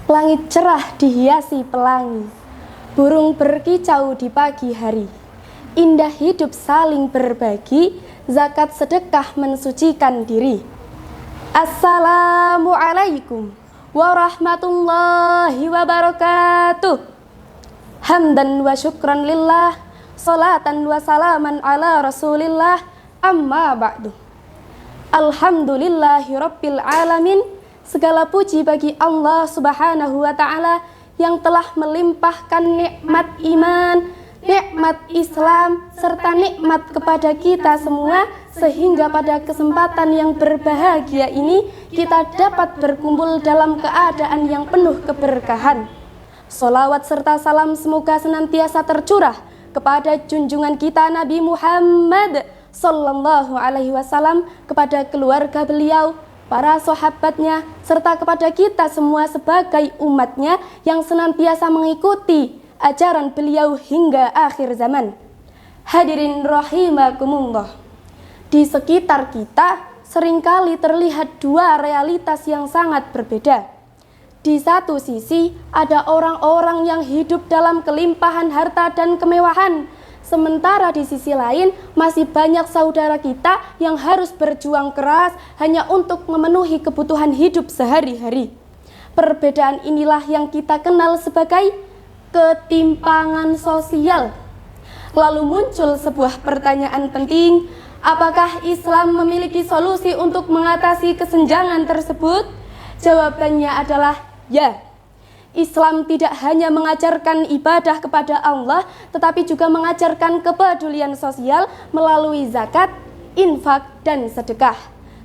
Langit cerah dihiasi pelangi, burung berkicau di pagi hari. Indah hidup saling berbagi, zakat sedekah mensucikan diri. Assalamualaikum warahmatullahi wabarakatuh. Hamdan wa syukran lillah, salatan wa salaman ala rasulillah, amma ba'du. Alhamdulillahi rabbil alamin. Segala puji bagi Allah subhanahu wa ta'ala yang telah melimpahkan nikmat iman, nikmat Islam, serta nikmat kepada kita semua, sehingga pada kesempatan yang berbahagia ini kita dapat berkumpul dalam keadaan yang penuh keberkahan. Sholawat serta salam semoga senantiasa tercurah kepada junjungan kita Nabi Muhammad sallallahu alaihi wasallam, kepada keluarga beliau, para sahabatnya, serta kepada kita semua sebagai umatnya yang senantiasa mengikuti ajaran beliau hingga akhir zaman. Hadirin rahimakumullah. Di sekitar kita seringkali terlihat dua realitas yang sangat berbeda. Di satu sisi ada orang-orang yang hidup dalam kelimpahan harta dan kemewahan, sementara di sisi lain masih banyak saudara kita yang harus berjuang keras hanya untuk memenuhi kebutuhan hidup sehari-hari. Perbedaan inilah yang kita kenal sebagai ketimpangan sosial. Lalu muncul sebuah pertanyaan penting, apakah Islam memiliki solusi untuk mengatasi kesenjangan tersebut? Jawabannya adalah ya. Islam tidak hanya mengajarkan ibadah kepada Allah, tetapi juga mengajarkan kepedulian sosial melalui zakat, infak, dan sedekah.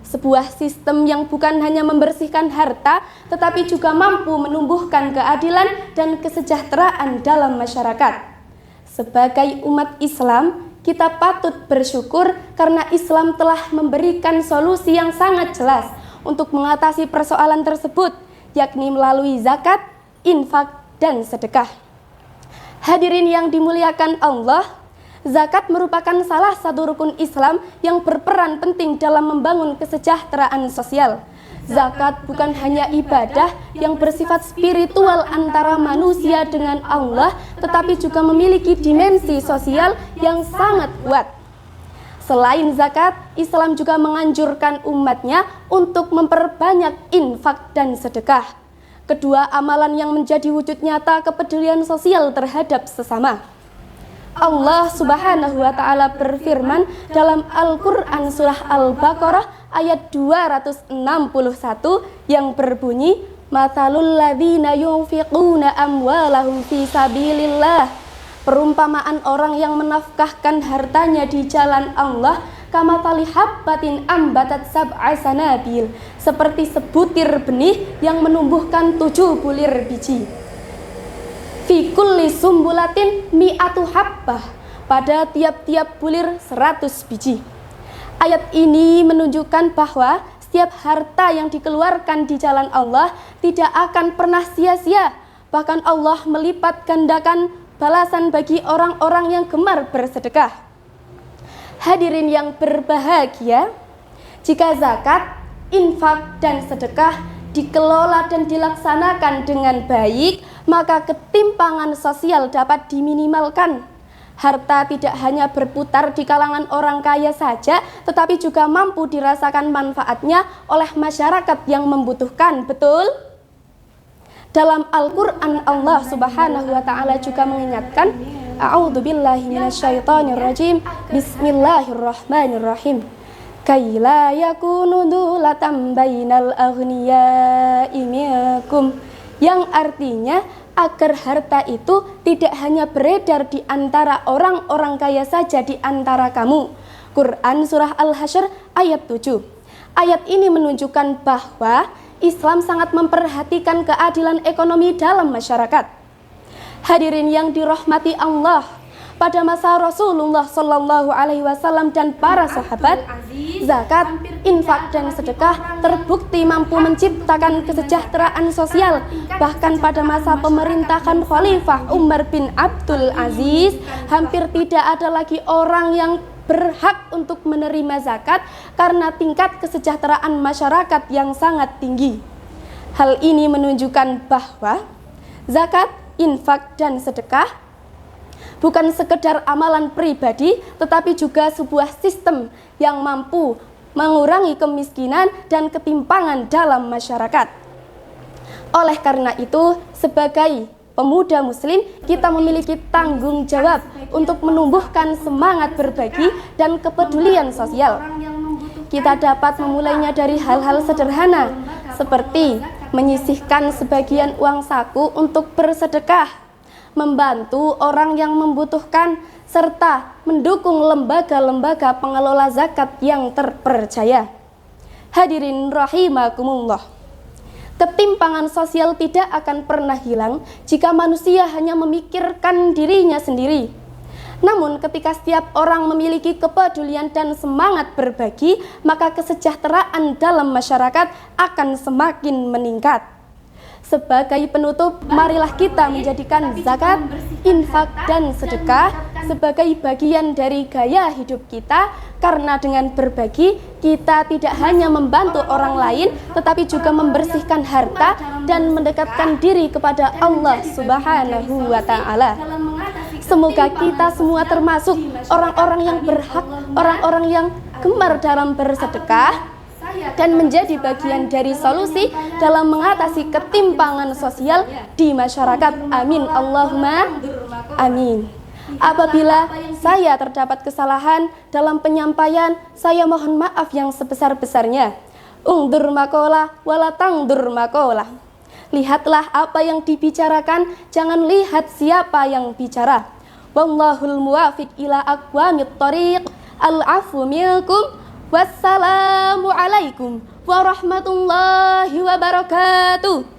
Sebuah sistem yang bukan hanya membersihkan harta, tetapi juga mampu menumbuhkan keadilan dan kesejahteraan dalam masyarakat. Sebagai umat Islam, kita patut bersyukur karena Islam telah memberikan solusi yang sangat jelas untuk mengatasi persoalan tersebut, yakni melalui zakat, infak, dan sedekah. Hadirin yang dimuliakan Allah, zakat merupakan salah satu rukun Islam yang berperan penting dalam membangun kesejahteraan sosial. Zakat bukan hanya ibadah yang bersifat spiritual antara manusia dengan Allah, tetapi juga memiliki dimensi sosial yang sangat kuat. Selain zakat, Islam juga menganjurkan umatnya untuk memperbanyak infak dan sedekah. Kedua amalan yang menjadi wujud nyata kepedulian sosial terhadap sesama. Allah subhanahu wa ta'ala berfirman dalam Al-Quran surah Al-Baqarah ayat 261 yang berbunyi, Mathalul ladzina yunfiquna amwalahum fi sabilillah. Perumpamaan orang yang menafkahkan hartanya di jalan Allah, kamathali habbatin ambatat sab'a sanabil, seperti sebutir benih yang menumbuhkan 7 bulir biji. Fi kulli sumbulatin mi'atu habbah, pada tiap-tiap bulir 100 biji. Ayat ini menunjukkan bahwa setiap harta yang dikeluarkan di jalan Allah tidak akan pernah sia-sia. Bahkan Allah melipat gandakan balasan bagi orang-orang yang gemar bersedekah. Hadirin yang berbahagia, jika zakat, infak, dan sedekah dikelola dan dilaksanakan dengan baik, maka ketimpangan sosial dapat diminimalkan. Harta tidak hanya berputar di kalangan orang kaya saja, tetapi juga mampu dirasakan manfaatnya oleh masyarakat yang membutuhkan, betul? Dalam Al-Quran Allah subhanahu wa ta'ala juga mengingatkan, A'udzubillahi minasyaitonirrajim, Bismillahirrahmanirrahim. Kaila yakunu dulatan bainal aghniya'i minkum, yang artinya agar harta itu tidak hanya beredar di antara orang-orang kaya saja di antara kamu. Quran surah Al-Hasyr ayat 7. Ayat ini menunjukkan bahwa Islam sangat memperhatikan keadilan ekonomi dalam masyarakat. Hadirin yang dirahmati Allah, pada masa Rasulullah sallallahu alaihi wasallam dan para sahabat, zakat, infak, dan sedekah terbukti mampu menciptakan kesejahteraan sosial. Bahkan pada masa pemerintahan Khalifah Umar bin Abdul Aziz, hampir tidak ada lagi orang yang berhak untuk menerima zakat karena tingkat kesejahteraan masyarakat yang sangat tinggi. Hal ini menunjukkan bahwa zakat, infak, dan sedekah bukan sekedar amalan pribadi, tetapi juga sebuah sistem yang mampu mengurangi kemiskinan dan ketimpangan dalam masyarakat. Oleh karena itu, sebagai pemuda muslim, kita memiliki tanggung jawab untuk menumbuhkan semangat berbagi dan kepedulian sosial. Kita dapat memulainya dari hal-hal sederhana, seperti menyisihkan sebagian uang saku untuk bersedekah, membantu orang yang membutuhkan, serta mendukung lembaga-lembaga pengelola zakat yang terpercaya. Hadirin rahimakumullah. Ketimpangan sosial tidak akan pernah hilang jika manusia hanya memikirkan dirinya sendiri. Namun ketika setiap orang memiliki kepedulian dan semangat berbagi, maka kesejahteraan dalam masyarakat akan semakin meningkat. Sebagai penutup, marilah kita menjadikan zakat, infak, dan sedekah sebagai bagian dari gaya hidup kita, karena dengan berbagi, kita tidak hanya membantu orang lain, tetapi juga membersihkan harta dan mendekatkan diri kepada Allah Subhanahu wa Ta'ala. Semoga kita semua termasuk orang-orang yang berhak, orang-orang yang gemar dalam bersedekah, dan menjadi bagian dari solusi dalam mengatasi ketimpangan sosial di masyarakat. Amin Allahumma amin. Apabila saya terdapat kesalahan dalam penyampaian, saya mohon maaf yang sebesar-besarnya. Ungdur makola wala tangdur makola. Lihatlah apa yang dibicarakan, jangan lihat siapa yang bicara. Wallahul muwafiq ila aqwamit thoriq. Al-afu minkum. Wassalamu alaikum warahmatullahi wabarakatuh.